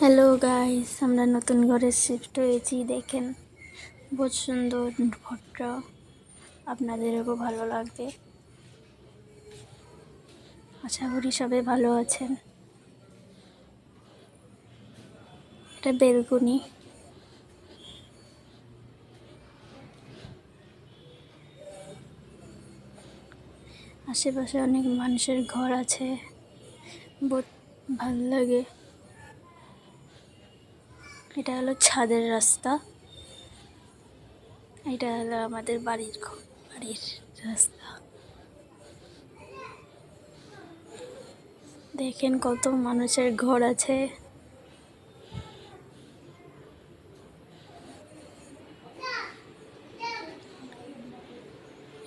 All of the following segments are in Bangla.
হ্যালো গাইস, আমরা নতুন ঘরে শিফট হয়েছি। দেখেন বহুত সুন্দর ঘরটা, আপনাদেরও ভালো লাগবে। আশা করি সবাই ভালো আছেন। এটা বেলকনি। আশেপাশে অনেক মানুষের ঘর আছে, বহুত ভালো লাগে। এটা হলো ছাদের রাস্তা, এটা হলো আমাদের বাড়ির রাস্তা। দেখেন কত মানুষের ঘর আছে।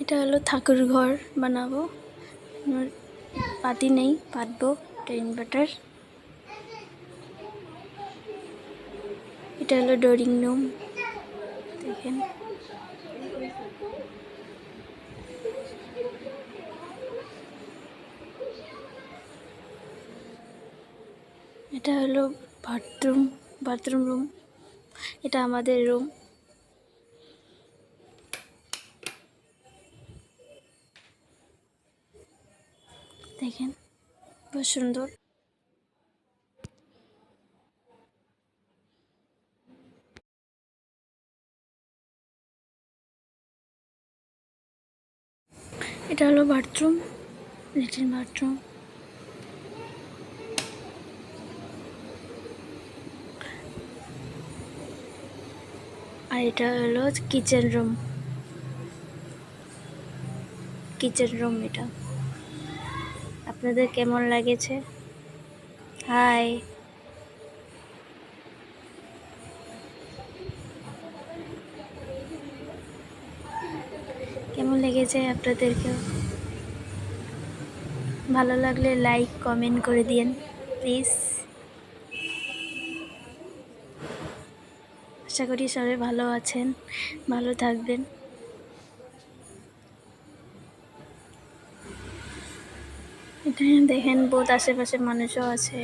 এটা হলো ঠাকুর ঘর বানাবো, পাতি নেই, পাতবো। এটা ইনভার্টার। এটা হলো ড্রয়িং রুম। দেখেন এটা হলো বাথরুম রুম। এটা আমাদের রুম। দেখেন খুব সুন্দর। এটা হলো বাথরুম, ল্যাট্রিন বাথরুম। আর এটা হলো কিচেন রুম। এটা আপনাদের কেমন লাগেছে? হাই, কেমন লেগেছে আপনাদেরকেও? ভালো লাগলে লাইক কমেন্ট করে দিন প্লিজ। আশা করি সবাই ভালো আছেন, ভালো থাকবেন। এখানে দেখেন বহুত আশেপাশে মানুষও আছে।